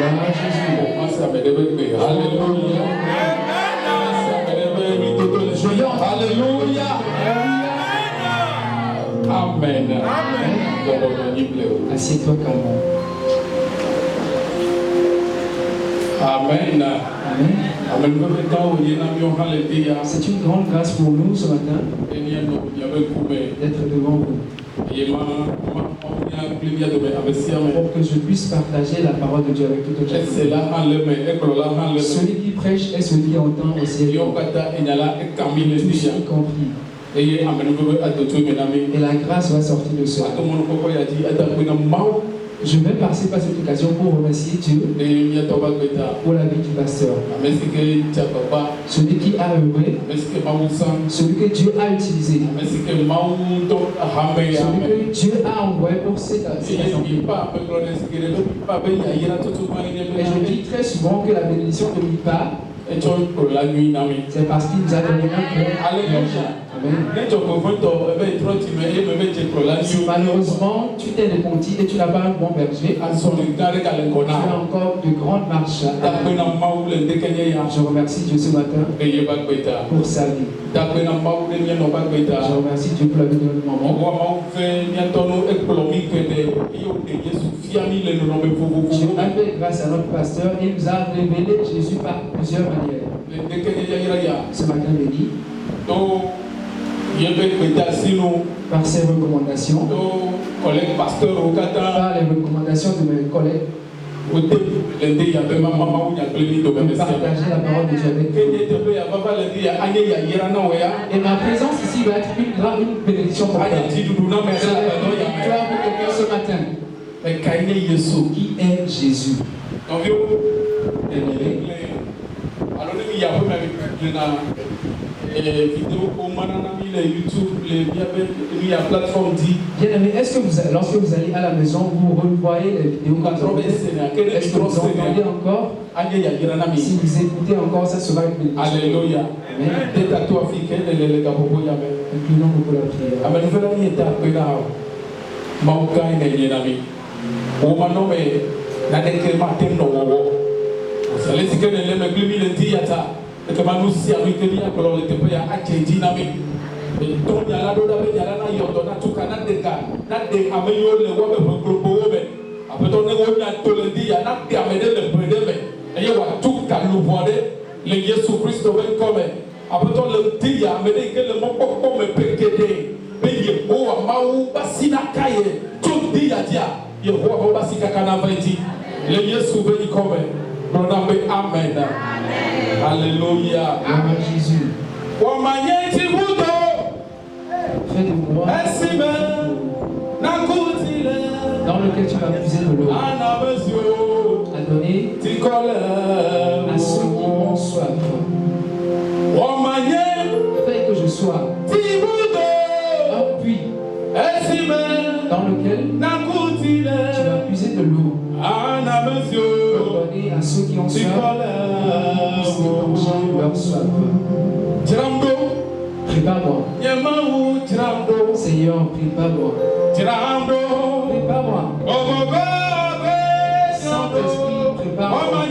à Jésus. Alléluia. Alléluia. Amen. Assieds-toi calmement. Amen. Amen. C'est une grande grâce pour nous ce matin d'être devant vous. Pour que je puisse partager la parole de Dieu avec tout autre. Celui qui prêche est celui qui entend aussi. Tous y compris. Et la grâce va sortir de cela. Je vais passer par cette occasion pour remercier Dieu pour la vie du pasteur. Celui qui a œuvré, celui que Dieu a utilisé, celui que Dieu a envoyé pour cette assemblée. Et je dis très souvent que la bénédiction ne vit pas. C'est parce qu'il nous a donné un bon. Malheureusement, tu t'es repenti et tu n'as pas un bon berger. Tu as encore de grandes marches. Je remercie Dieu ce matin pour sa vie. Je remercie Dieu pour la vie de notre maman. Dieu a fait grâce à notre pasteur et nous a révélé Jésus par plusieurs manières. Ce matin béni. Par ses recommandations, par les recommandations de mes collègues, de partager la parole de Dieu avec vous. Et ma présence ici va être une bénédiction pour toi. C'est une victoire pour quelqu'un ce matin. Qui est Jésus? Bien-aimé, est-ce que lorsque vous allez à la maison, vous revoyez les vidéos comme ça? Est-ce que vous entendez encore? Si vous écoutez encore, ça sera une bénédiction. Alléluia. Inclinons pour la prière. Amen. Alléluia. Amen Jésus. Fais de moi dans lequel tu vas puiser de l'eau à donner à ceux qui ont soif. Fais que je sois un puits dans lequel tu vas puiser de l'eau pour donner à ceux qui ont soif puissent étancher leur soif. Prépare-moi. Seigneur, prépare-moi. Prépare-moi. Saint-Esprit, prépare-moi.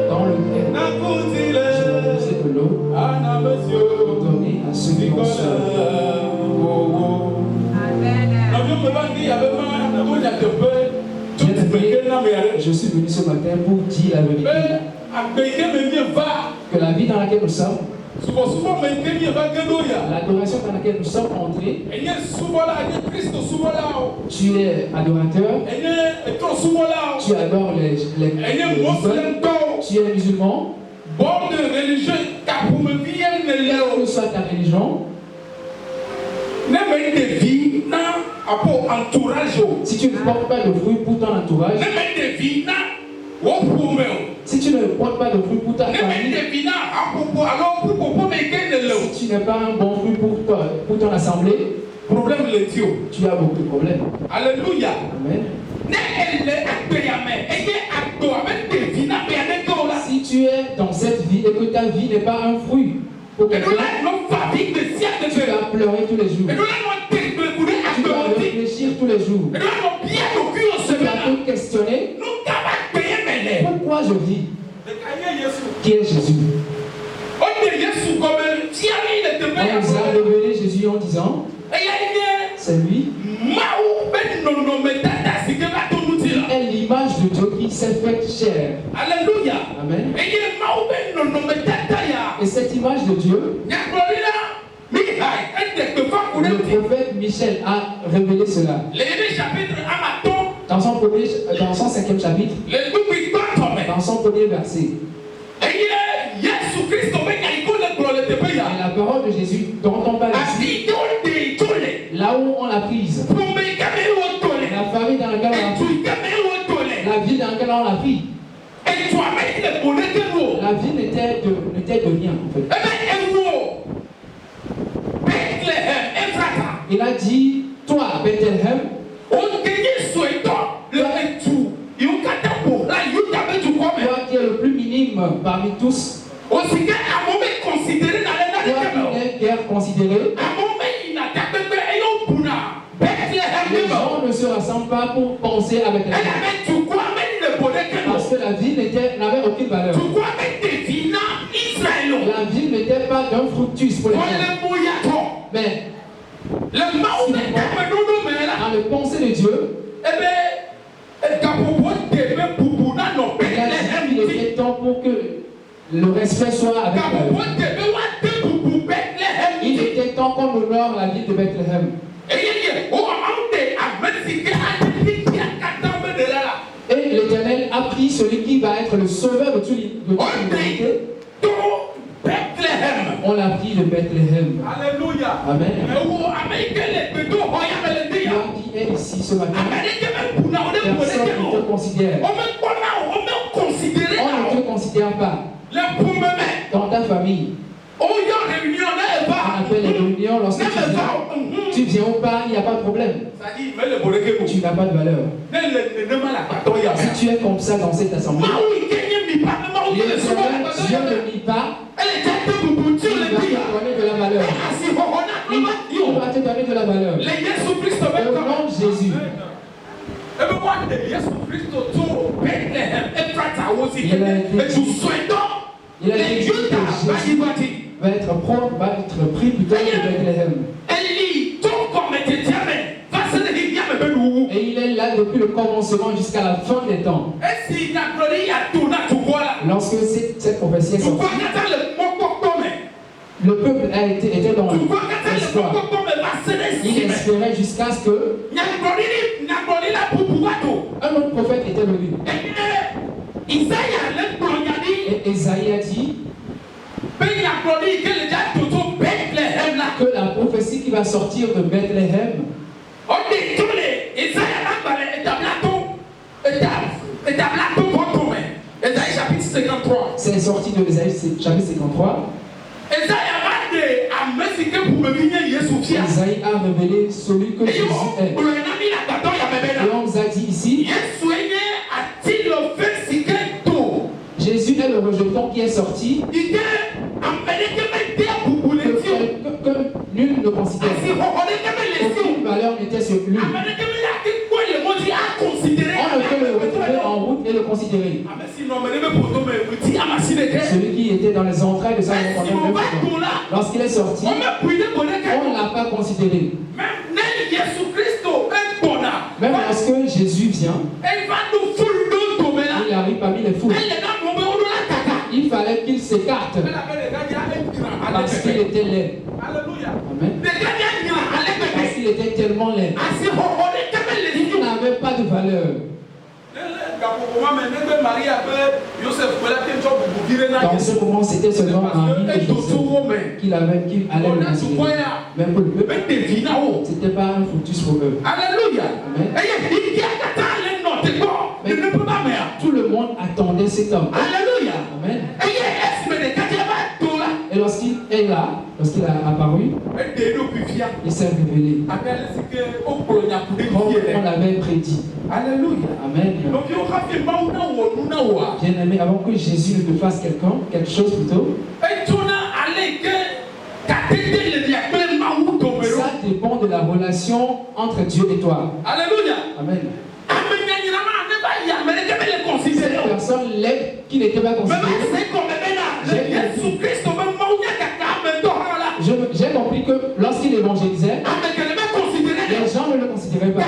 Dans lequel je vais puiser de l'eau pour donner à ceux qui ont soif. Je suis venu ce matin pour dire la vérité. Que la vie dans laquelle nous sommes, l'adoration dans laquelle nous sommes entrés, tu es adorateur, tu adores les idoles, tu es musulman, quelle que soit ta religion, si tu ne portes pas de fruits pour ton entourage, si tu ne portes pas de fruits pour ta famille, si tu n'es pas un bon fruit pour toi, pour ton assemblée, tu as beaucoup de problèmes. Alléluia. Amen. Si tu es dans cette vie et que ta vie n'est pas un fruit pour quelqu'un, tu vas pleurer tous les jours. les jours. Tu vas te questionner. Pourquoi je vis? Qui est Jésus? On nous a révélé Jésus en disant, c'est lui. Est l'image de Dieu qui s'est faite chair. Alléluia. Amen. Et cette image de Dieu, le prophète Michel a révélé cela. Dans son 5e chapitre, dans son premier verset. Et la parole de Jésus dont on parle ici, là où on l'a prise, la famille dans laquelle on l'a prise, la vie dans laquelle on l'a pris, la vie n'était de rien en fait. Il a dit, toi Bethléem, toi qui es le plus minime parmi tous, toi qui n'es guère considéré, les gens ne se rassemblent pas pour penser avec la vie. Parce que la vie n'avait aucune valeur. La vie n'était pas d'un fructus pour les gens. Mais dans le pensée de Dieu, il était temps pour que le respect soit avec elle. Il était temps qu'on honore la vie de Bethléem. Et l'Éternel a pris celui qui va être le sauveur de toute l'humanité. On l'a pris de Bethléem. Alléluia. Amen. Toi qui es ici ce matin, personne ne te considère. On ne te considère pas. Dans ta famille, on appelle les réunions lorsque tu viens ou pas, il n'y a pas de problème. Tu n'as pas de valeur. Si tu es comme ça dans cette assemblée, Dieu ne nie pas. Il va te donner de la valeur. Il va te donner de la valeur. Au nom de Jésus. Il a été dit que Jésus va être pris plutôt que Bethléem. Et il est là depuis le commencement jusqu'à la fin des temps. Lorsque cette prophétie est sortie, le peuple était dans l'espoir. Il espérait jusqu'à ce que un autre prophète était venu. Et Esaïe a dit que la prophétie qui va sortir de Bethléem, c'est sorti de Esaïe chapitre 53. Esaïe a révélé celui que Jésus est. Et on nous a dit ici, Jésus est le rejeton qui est sorti, que nul ne considère. Aucune valeur n'était sur lui. On ne peut le retrouver en route et le considérer. Celui qui était dans les entrailles de sa maison, lorsqu'il est sorti, on ne l'a pas considéré. Même lorsque Jésus vient, il arrive parmi les foules. Il fallait qu'il s'écarte parce qu'il était laid. Amen. Parce qu'il était tellement laid. Il n'avait pas de valeur. Dans ce moment, c'était seulement Marie et Joseph qu'il allait le considérer. Même pour le peuple, ce n'était pas un fructus pour eux. Alléluia. Amen. Mais tout le monde attendait cet homme. Alléluia. Amen. Et lorsqu'il est là, lorsqu'il a apparu, il s'est révélé. Comme on l'avait prédit. Alléluia. Amen. Bien aimé, avant que Jésus ne te fasse quelque chose plutôt, ça dépend de la relation relation entre Dieu et toi. Alléluia. Amen. Cette Cette personne qui n'était pas considérée. J'ai compris que lorsqu'il évangélisait, les gens ne le considéraient pas.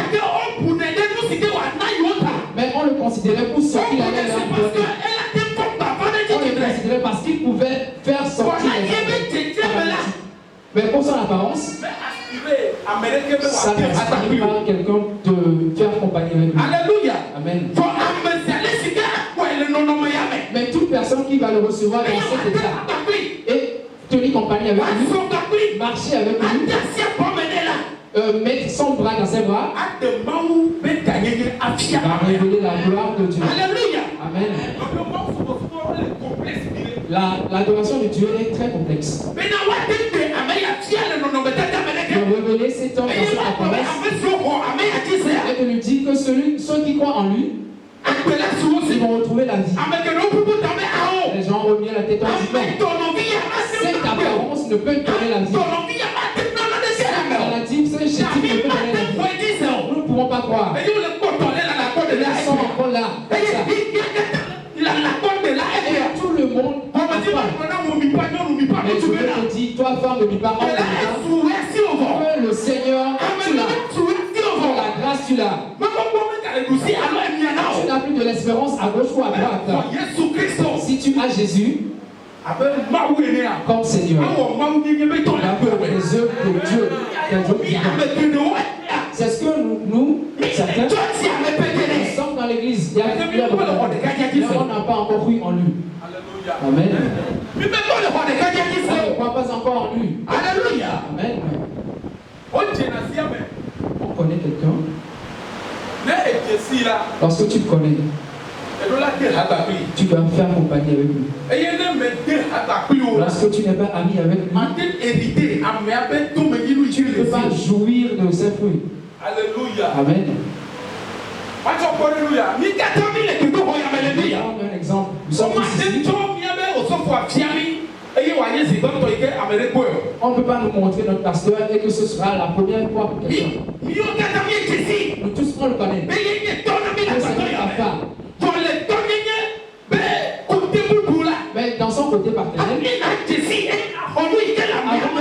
Mais on le considérait pour ce qu'il allait leur donner. On le considérait parce qu'il pouvait faire sortir les gens. Mais pour son apparence, ça n'inspire pas quelqu'un de faire compagnie avec lui. Alléluia. Amen. Mais toute personne qui va le recevoir dans cet état et tenir compagnie avec lui, marcher avec lui, mettre son bras dans ses bras, va révéler la gloire de Dieu. Amen. L'adoration de Dieu est très complexe. De révéler cet homme dans cette apparence et de lui dire que ceux qui croient en lui, ils vont retrouver la vie. Les gens ont remis la tête en disant, cette apparence ne peut donner la vie. La maladie, ce chétif ne peut donner la vie. Nous ne pouvons pas croire. Ils sont encore là. Et tout le monde. Mais je veux te dire, toi femme, ne vis pas en que le Seigneur, tu l'as. La grâce, tu l'as. Tu n'as plus de l'espérance à gauche ou à droite. Si tu as Jésus comme Seigneur, les œuvres de Dieu, c'est ce que nous certains, nous sommes dans l'église. On n'a pas encore cru en lui. Amen. On ne croit pas encore en lui. Amen. On connaît quelqu'un. Lorsque tu le connais, tu dois faire compagnie avec lui. Lorsque tu n'es pas ami avec lui, tu ne peux pas jouir de ses fruits. Alléluia. Amen. Alléluia. Un exemple. Nous sommes tous ici. On ne peut pas nous montrer notre pasteur et que ce sera la première fois pour quelqu'un. Nous tous, on le connaît. Mais dans son côté partenaire, avant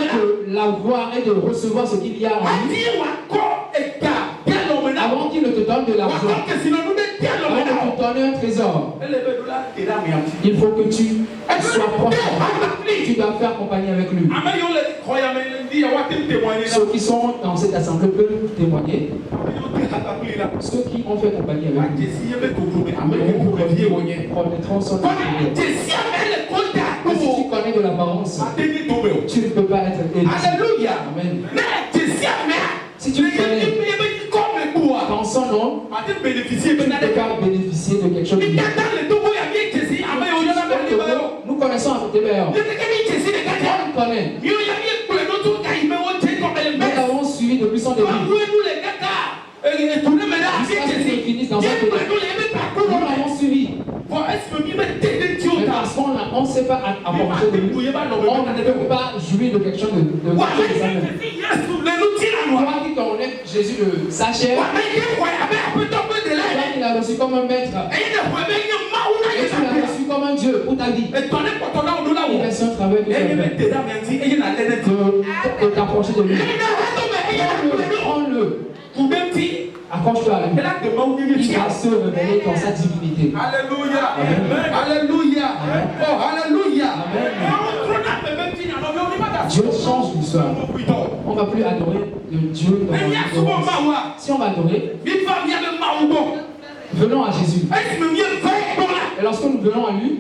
de l'avoir et de recevoir ce qu'il y a en lui, avant qu'il ne te donne de l'argent, avant de te donner un trésor, il faut que tu sois proche. Tu dois faire compagnie avec lui. Ceux qui sont dans cette assemblée peuvent témoigner. Ceux qui ont fait compagnie avec lui connaîtront son nom. Si tu connais de l'apparence, tu ne peux pas être élu. Amen. Si tu connais dans son nom, tu ne peux pas bénéficier de quelque chose de bien. Nous connaissons un peu meilleur. On le connaît. Nous avons suivi depuis son début. Jusqu'à ce qu'il finisse dans un pays. Nous l'avons suivi. Mais parce qu'on ne sait pas apporter de lui, on ne peut pas jouir de quelque chose de sa-même. Toi qui connais Jésus de sa chair, toi qui l'as reçu comme un maître, et tu l'as reçu comme un Dieu pour ta vie. Il reste un travail que tu as fait de t'approcher de lui. Prends-le. Accroche-toi à lui. Il va se révéler dans sa divinité. Alléluia. Amen. Alléluia. Oh, alléluia. Amen. Dieu change l'histoire. On ne va plus adorer le Dieu dans l'ignorance. Si on va adorer, venons à Jésus. Et lorsque nous venons à lui,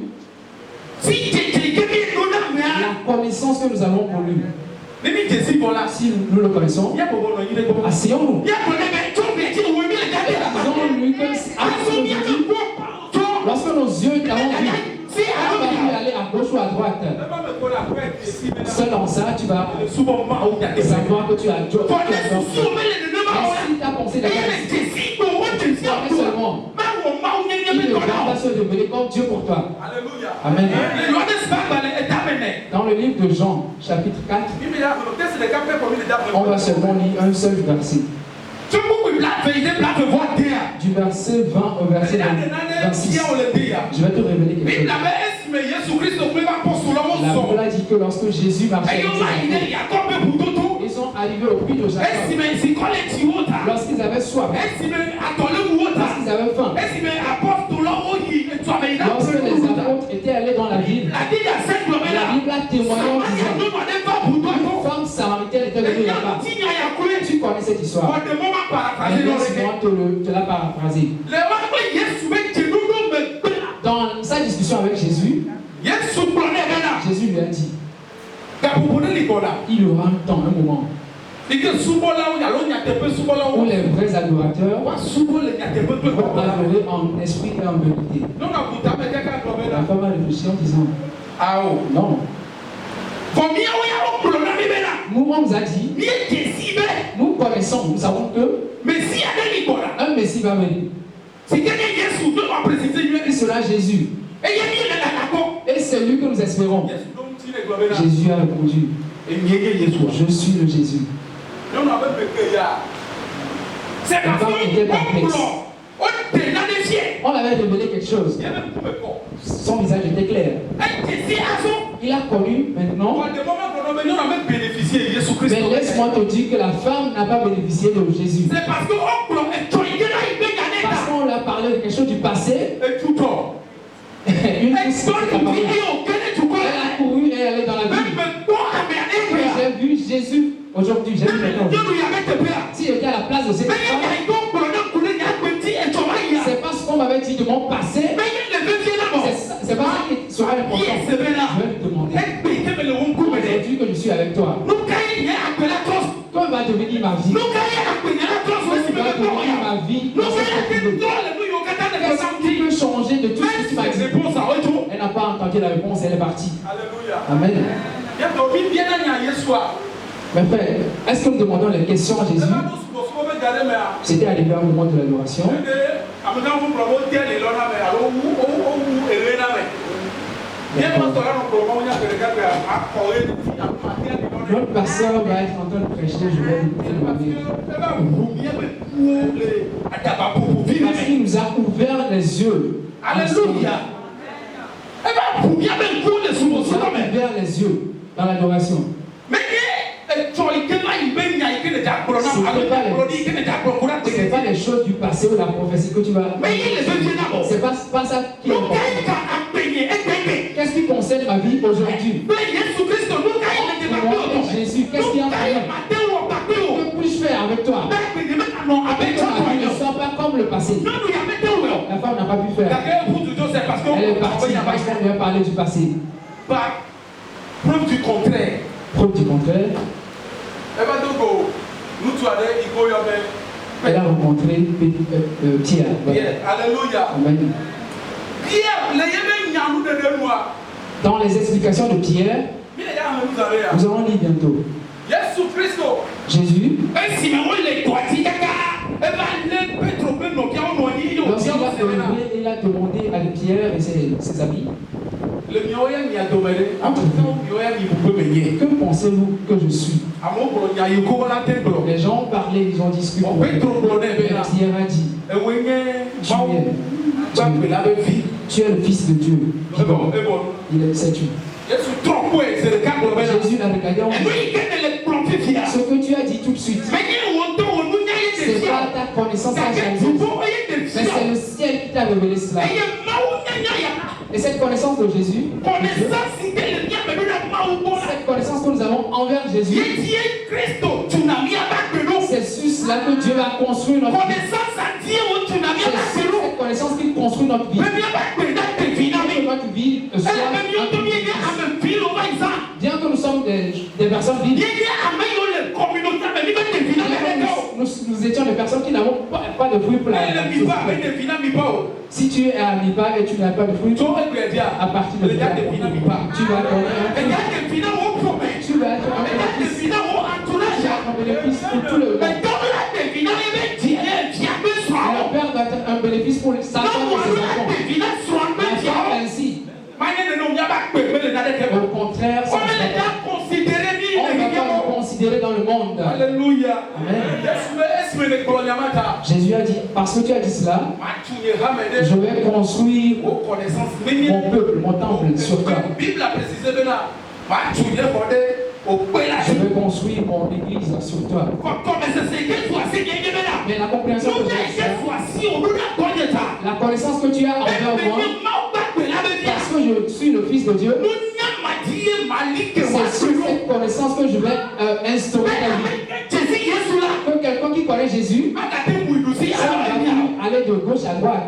la connaissance que nous avons pour lui, si nous le connaissons, asseyons-nous. Disons-lui que lorsque nos yeux t'avons vu, on va plus aller à gauche ou à droite. Seul en ça, tu vas savoir que tu as Dieu. Si tu as pensé d'accord, seulement, il ne va pas se révéler comme Dieu pour toi. Amen. Dans le livre de Jean, chapitre 4, On va seulement lire un seul verset. Du verset 20 au verset 26. Je vais te révéler quelque chose. La Bible a dit que lorsque Jésus marchait, ils sont arrivés au puits de Jacob. Lorsqu'ils avaient soif, lorsqu'ils avaient faim, lorsque les apôtres étaient allés dans la ville, la Bible a témoigné en disant une femme samaritaine était venue là-bas. Tu connais cette histoire. Mais laisse-moi te la paraphraser. Dans sa discussion avec Jésus, Jésus lui a dit il y aura un temps, un moment où les vrais adorateurs vont adorer en esprit et en vérité. La femme a réfléchi en disant non. Nous, on nous a dit, nous connaissons, nous savons que un Messie va venir. Et cela Jésus. Et c'est lui que nous espérons. Jésus a répondu je suis le Jésus. C'est parce on avait révélé quelque chose. Son visage était clair. Il a connu maintenant. Mais laisse-moi te dire que la femme n'a pas bénéficié de Jésus. C'est parce qu'on lui a parlé de quelque chose du passé. Une fille elle a couru et elle est dans la vie. J'ai vu Jésus aujourd'hui. J'ai vu maintenant. Si j'étais à la place de cette femme, c'est pas ce qu'on m'avait dit de mon passé. C'est pas ça qui sera important. Je vais lui demander aujourd'hui que je suis avec toi. Quand va devenir ma vie? Qu'est-ce qui va devenir ma vie? Qu'est-ce qui peut changer de tout ce que tu m'as dit? Elle n'a pas entendu la réponse, elle est partie. Amen. Mes frères, est-ce que nous demandons les questions à Jésus? C'était arrivé au moment de l'adoration. Notre pasteur va être en train de prêcher, je vais lui demander. Parce qu'il nous a ouvert les yeux. Alléluia. Il nous a ouvert les yeux dans l'adoration. Ce n'est pas les choses du passé ou la prophétie que tu vas. C'est pas ça qui est important. Qu'est-ce qui concerne ma vie aujourd'hui? Jésus, qu'est-ce qui est en train? Que puis-je faire avec toi? Avec toi, ma vie ne soit pas comme le passé. La femme n'a pas pu faire. Elle est partie parce qu'on lui a parlé du passé. Preuve du contraire. Preuve du contraire. Elle a rencontré Pierre. Alléluia. Amen. Dans les explications de Pierre, nous allons lire bientôt. Jésus, lorsqu'il a demandé à Pierre et ses amis, que pensez-vous que je suis? Les gens ont parlé, ils ont discuté. Pierre a dit, tu es le Fils de Dieu. C'est tu. Jésus l'a regardé en dit, ce que tu as dit tout de suite, c'est pas ta connaissance à Jésus, mais c'est le ciel qui t'a révélé cela. Et cette connaissance de Jésus, cette connaissance que nous avons envers Jésus, c'est sur cela que Dieu va construire notre vie. C'est sur cette connaissance qu'il construit notre vie. Que notre vie soit bien que nous sommes des personnes vives, nous étions des personnes qui n'avons pas de fruits pour la vie. Si tu es à Mipa et tu n'as pas de fruits, à partir de là, tu vas donner un fruit. Tu vas être un bénéfice pour tout le monde. Le père doit être un bénéfice pour sa femme et ses enfants. La femme ainsi. Au contraire, on va Jésus a dit, parce que tu as dit cela, je vais construire mon peuple, mon temple sur toi. Je vais construire mon église sur toi. Mais la compréhension que j'ai, la connaissance que tu as envers moi, parce que je suis le Fils de Dieu, c'est sur cette connaissance que je vais instaurer ta vie. Que quelqu'un qui connaît Jésus, ça va aller de gauche à droite.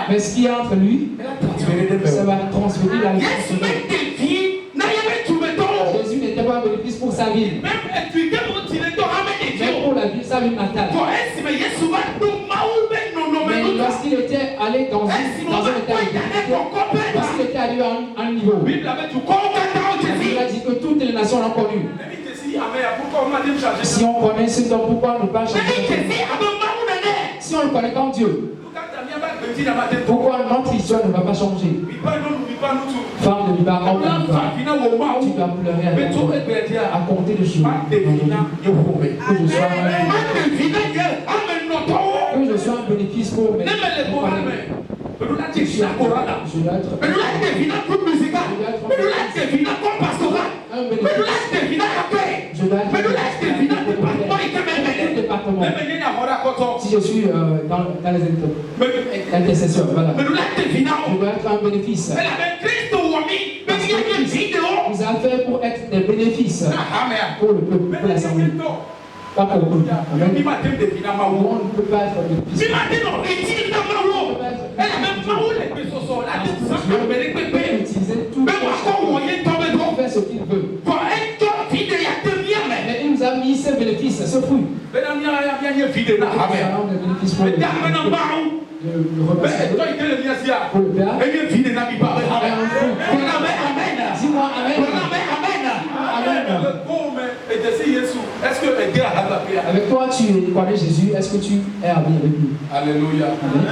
Mais ce qui est entre lui, ça va transférer la vie. Jésus n'était pas un bénéfice pour sa ville, mais pour la vie, sa ville natale. Mais lorsqu'il était allé dans un état de divinité, lorsqu'il était arrivé à un niveau, la Bible a dit que toutes les nations l'ont connu. Si on connaît ce temps, pourquoi ne pas changer? Si on le connaît comme Dieu, pourquoi notre histoire ne va pas changer? Femme de Liba, homme de Liba, tu dois pleurer avec moi à compter de jours. Que je sois un bénéfice pour mes familles. Je dois être si je suis dans les intercessions, voilà. Je dois être un bénéfice. Vous avez fait pour être des bénéfices pour le peuple, pour l'assemblée. Pas pour vous. Amen. On ne peut pas être bénéfice. Dieu peut utiliser tout pour faire ce qu'il veut. Mais il nous a mis ce bénéfice, ce fruit. Nous avons des bénéfices pour le Père. Dis-moi Amen. Avec toi, tu connais Jésus. Est-ce que tu es ami avec lui? Alléluia. Amen.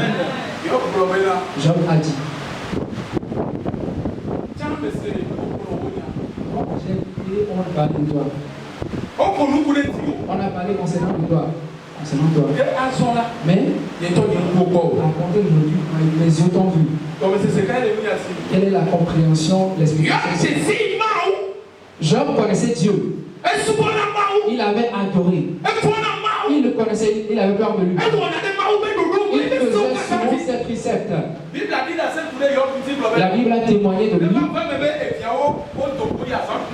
Job a dit. On a parlé de toi. On a parlé concernant toi. Mais, à compter d'aujourd'hui, mes yeux t'ont vu. Quelle est la compréhension, l'explication? Job connaissait Dieu. Il avait adoré. Il le connaissait, il avait peur de lui. Il faisait souvent ses préceptes. La Bible a témoigné de lui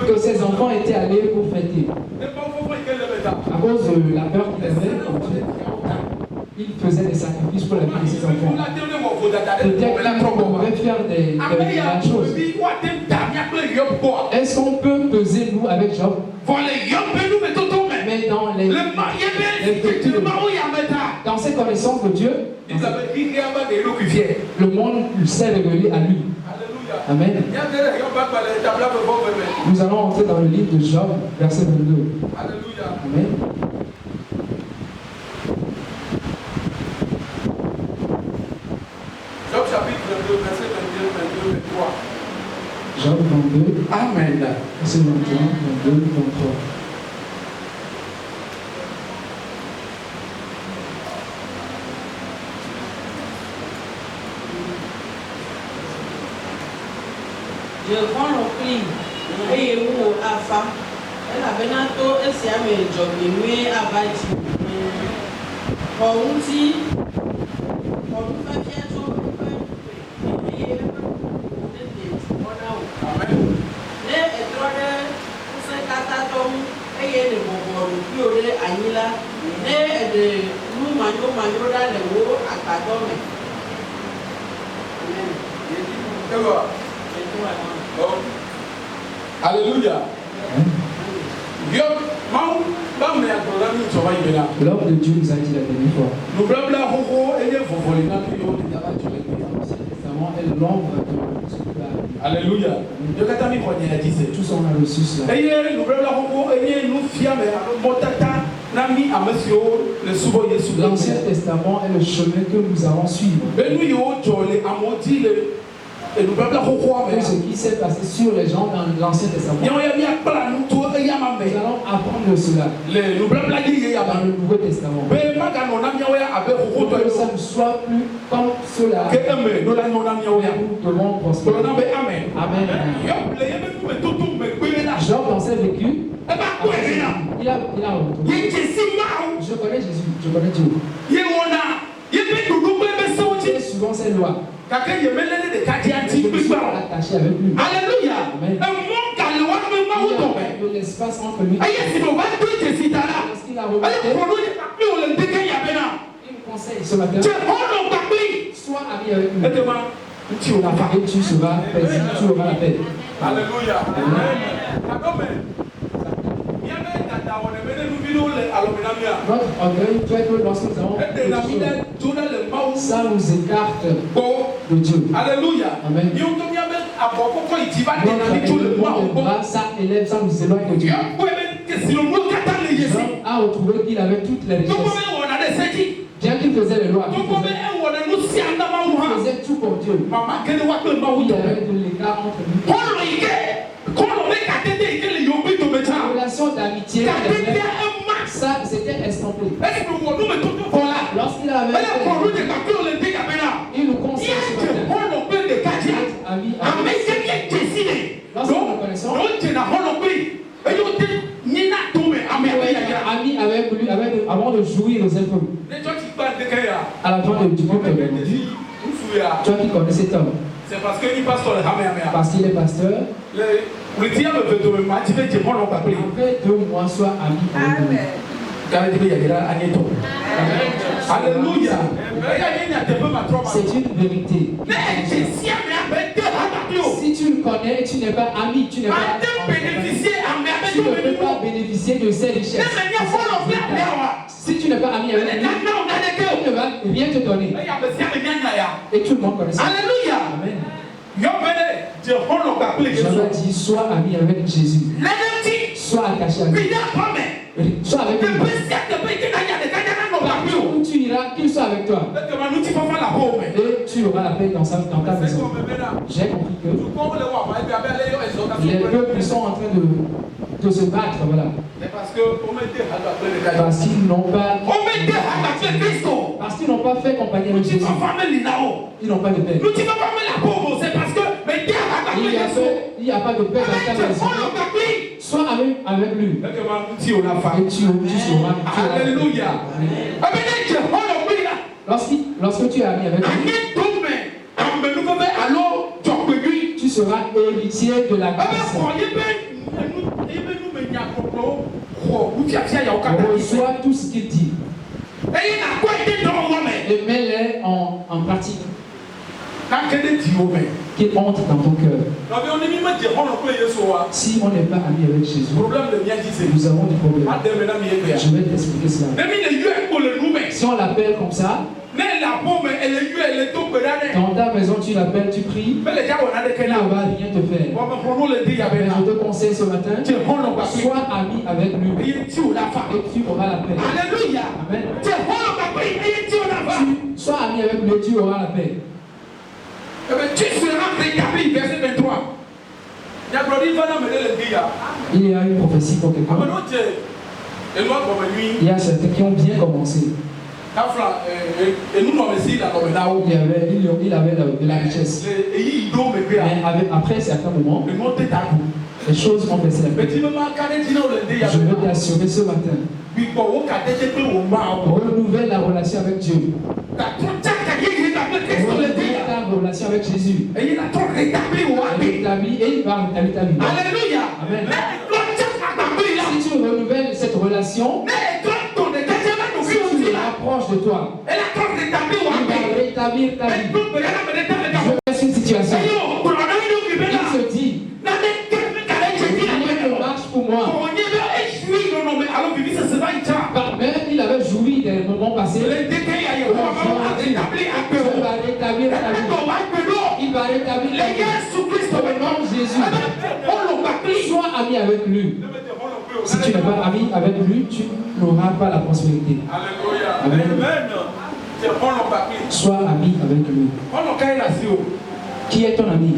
que ses enfants étaient allés pour fêter. À cause de la peur qu'il avait, il faisait des sacrifices pour la vie de ses enfants. Peut-être qu'il pourrait faire des grandes choses. Est-ce qu'on peut peser nous avec Job? Mais dans les dans ses connaissances de Dieu, le monde s'est révélé à lui. Amen. Nous allons entrer dans le livre de Job, verset 22. Amen. Job chapitre 22, verset 22, 23. Job 22. Amen. Verset 21, 22, 23. Je prends le prix et vous à femme. Elle a bien tout et si elle me job et nous à bâtir. Pour nous si pour nous faire bien tout et amen. Les étoiles pour se catatom et les bobos qui ont les anila les de nous mangeons dans le haut à catome. Amen. Alléluia. L'homme de Dieu nous a dit la dernière fois. Est l'ombre de ce qui va arriver. Alléluia. Tous on a reçu cela. L'Ancien Testament est le chemin que nous allons suivre. Tout ce qui s'est passé sur les gens dans l'Ancien Testament. Nous allons apprendre cela dans le Nouveau Testament. Pour que ça ne soit plus comme cela. Nous devons prospérer. Amen. Job dans ses vécus, il a retrouvé. Je connais Jésus, je connais Dieu. Et souvent ses lois. Je me suis attaché avec lui. Alléluia. Amen. De l'espace entre lui. Lorsqu'il a remonté, il me conseille ce matin. Sois ami avec lui. Et tu seras paisible, tu auras la paix. Alléluia. Notre orgueil fait que lorsque nous avons ça nous écarte de Dieu. Alléluia. Amen. Ça élève, ça nous éloigne de Dieu. Job a retrouvé qu'il avait toutes les richesses. Bien qu'il faisait les lois, il faisait tout pour Dieu. Il y avait de l'écart entre lui. La relation d'amitié, ça c'était estompé. Voilà, lorsqu'il avait fait, il nous conseille ce matin. Ami, lorsque nous le connaissons, ami avec lui, avant de jouir aux infos. À la fin du peuple, toi qui connais cet homme. C'est parce qu'il est pasteur. Parce qu'il est pasteur. Après 2 mois, soit ami avec lui. Alléluia. C'est une vérité. Si tu le connais, tu n'es pas ami, tu n'es pas tu ne peux pas bénéficier de ses richesses. Si tu n'es pas ami avec lui, il ne va rien te donner. Et tout le monde connaît ça. Alléluia. Amen. Je vais dire, sois ami avec Jésus. Sois attaché à lui. Sois avec lui. Où tu iras, qu'il soit avec toi. Et tu auras la paix dans ta maison. J'ai compris que les peuples sont en train de se battre, voilà. Parce qu'ils n'ont pas fait compagnie avec Jésus. Ils n'ont pas de paix. Il n'y a pas de paix dans ta maison. Sois avec lui. Et tu sauras. Alléluia. Lorsque tu es ami avec lui, tu seras héritier de la grâce. Reçois tout ce qu'il dit. Et mets-les en pratique. Qu'il entre dans ton cœur. Si on n'est pas ami avec Jésus, nous avons des problèmes. Je vais t'expliquer cela. Si on l'appelle comme ça, dans ta maison tu l'appelles, tu pries, il ne va rien te faire. Mais je te conseille ce matin, sois ami avec lui et tu auras la paix. Alléluia. Amen. Sois ami avec lui et tu auras la paix. Tu seras rétabli, verset 23. Il y a une prophétie pour quelqu'un. Il y a certains qui ont bien commencé. Il avait de la richesse. Mais après certains moments, les choses ont baissé la tête. Je veux t'assurer ce matin, renouvelle la relation avec Dieu. Renouvelle ta relation avec Jésus. Et il va rétablir ta vie. Alléluia. Amen. Si tu renouvelles cette relation, si tu te rapproches de toi, il va rétablir ta vie. Je laisse une situation. Il se dit, rien ne marche pour moi. Même il avait joui des moments passés. Il va rétablir ta vie. Il va rétablir ta vie. Au nom de Jésus. Sois ami avec lui. Si tu n'es pas ami avec lui, tu n'auras pas la prospérité. Amen. Sois ami avec lui. Qui est ton ami?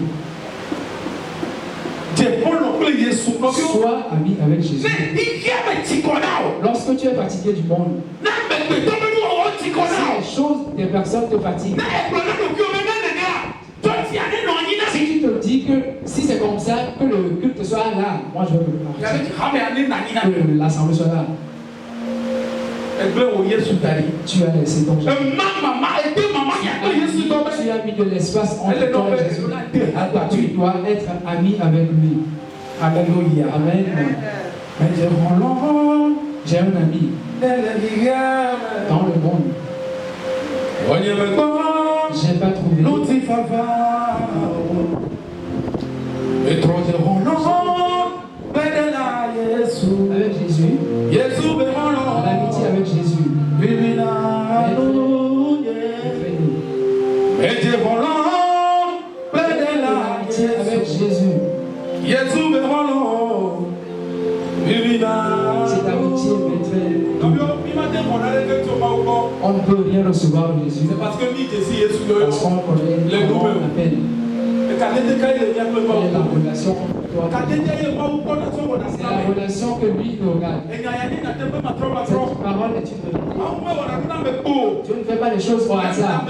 Sois ami avec Jésus. Lorsque tu es fatigué du monde, si les choses des personnes te fatiguent, si tu te dis que si c'est comme ça, que le culte soit là, moi je veux partir, que l'assemblée soit là. Tu as laissé ton Jésus. Tu as mis de l'espace entre toi et Jésus. Tu dois être ami avec lui. Alléluia. Amen. J'ai un ami dans le monde. J'ai pas trouvé. Avec Jésus. L'amitié avec Jésus. L'amitié avec Jésus. Cette amitié mettrait. On ne peut rien recevoir de Jésus. C'est parce qu'on connaît comment on appelle. C'est la relation. C'est la relation que lui nous regarde. Cette parole est une vérité. Dieu ne fait pas les choses au hasard.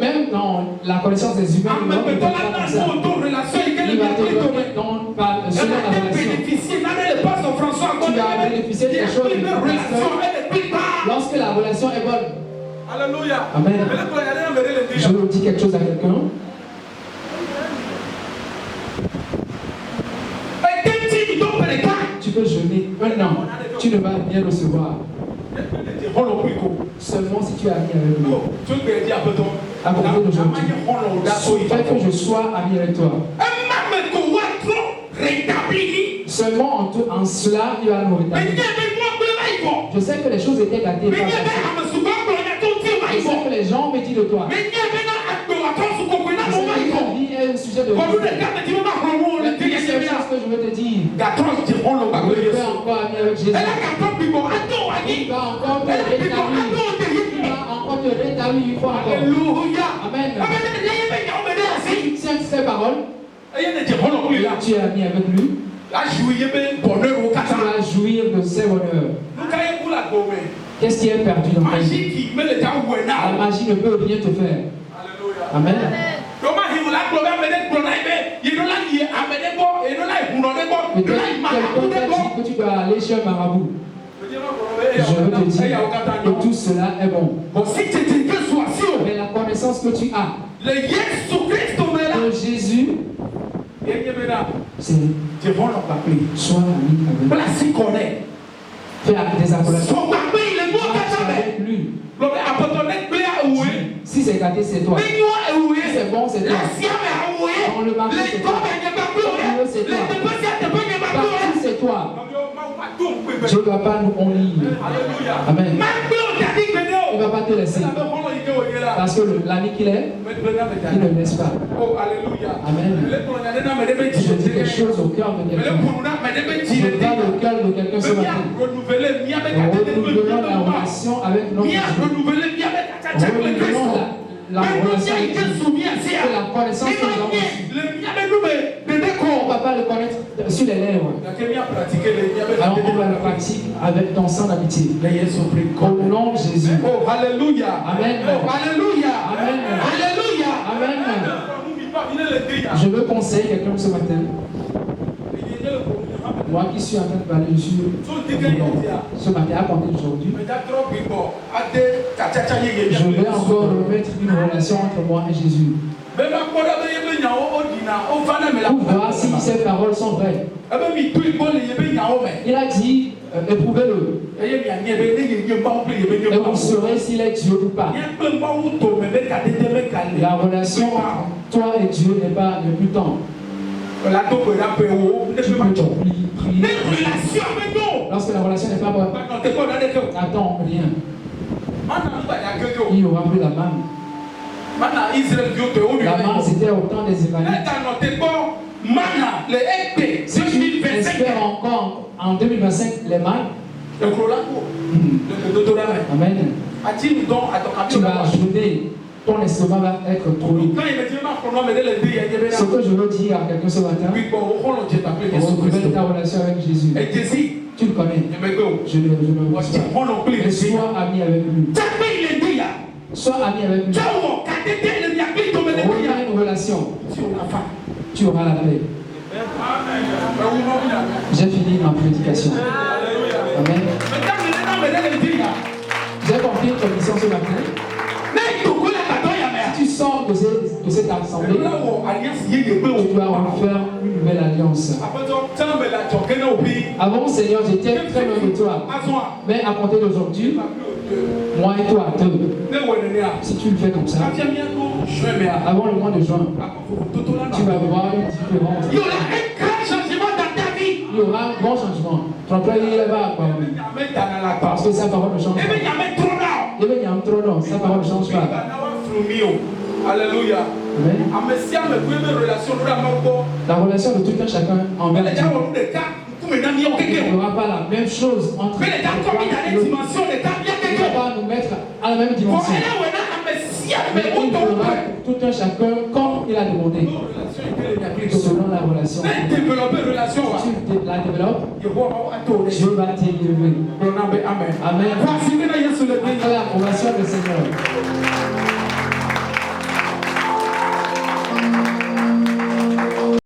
Même dans la connaissance des humains, il ne fait pas comme ça. Il va te donner selon la relation. Tu vas bénéficier des choses du pasteur lorsque la relation est bonne. Alléluia. Amen. Je vous dis quelque chose à quelqu'un. Tu peux jeûner un an, tu ne vas rien recevoir. Seulement si tu es ami avec lui. À partir d'aujourd'hui, fais que je sois ami avec toi. Seulement en cela, il va nous rétablir. Je sais que les choses étaient gâtées par je sais que les gens me disent de toi. Je sais que ta vie est un sujet de vie. Mais c'est quelque chose que je veux te dire. Tu es encore ami avec Jésus. Il va encore te rétablir. Il va encore te rétablir une fois encore. Amen. Si tu tiens ces paroles, tu es ami avec lui. Tu vas jouir de ses bonheurs. Qu'est-ce qui est perdu dans ta vie? La magie ne peut rien te faire. Amen. Quelqu'un t'a dit que tu dois aller chez un marabout. Je veux te dire que tout cela est bon. Mais la connaissance que tu as de Jésus, c'est sois ami avec lui. Fais des appellations. Marche avec lui. Si c'est gâté, c'est toi. Si c'est bon, c'est toi. Dans le marché, c'est toi. Dans le c'est toi. Partout, c'est toi. Dieu ne va pas nous ennuyer. Amen. Il ne va pas te laisser. Parce que l'ami qu'il est, il ne laisse pas. Amen. Je dis quelque chose au cœur de quelqu'un. Je parle au cœur de quelqu'un ce matin. Renouvelons la relation avec notre Dieu. Renouvelons la relation avec Dieu. Que la connaissance que nous avons reçue. On ne va pas le connaître sur les lèvres. Alors on va le pratiquer avec ton sang d'amitié. Au nom de Jésus. Oh, alléluia. Amen. Oh, alléluia. Amen. Alléluia. Amen. Je veux conseiller quelqu'un ce matin. Moi qui suis en train de parler, je suis ce matin à partir d'aujourd'hui. Je vais encore remettre une relation entre moi et Jésus. Pour voir si ces paroles sont vraies. Il a dit, éprouvez-le. Et vous saurez s'il est Dieu ou pas. La relation entre toi et Dieu n'est pas depuis temps. Tu peux te prier. Lorsque la relation n'est pas bonne, attends rien. Il n'y aura plus la manne. La manne, c'était au temps des Israélites. Si tu espères encore en 2025 les mannes, Amen. Tu vas ajouter ton estomac va être trop lourd. Ce que je veux dire à quelqu'un ce matin, retrouver ta relation avec Jésus. Tu le connais. Je ne vois pas. Mais sois ami avec lui. Sois ami avec lui. Reviens une relation. Tu auras la paix. J'ai fini ma prédication. Amen. J'ai compris une condition ce matin. Si tu sors de cette assemblée, tu dois refaire une nouvelle alliance. Avant, Seigneur, j'étais très loin de toi. Mais à compter d'aujourd'hui, moi et toi, deux. Si tu le fais comme ça, avant le mois de juin, tu vas voir une différence. Il y aura un grand changement. Parce que sa parole ne change pas. Sa parole ne change pas. Alléluia. Amen. La relation de tout un chacun envers Dieu. Il n'y aura pas la même chose entre nous. Il ne va pas nous mettre à la même dimension. Mais il fera tout un chacun comme il a demandé. Selon la relation. Si tu la développes, Dieu va t'élever. Amen. Amen. L'approbation du Seigneur.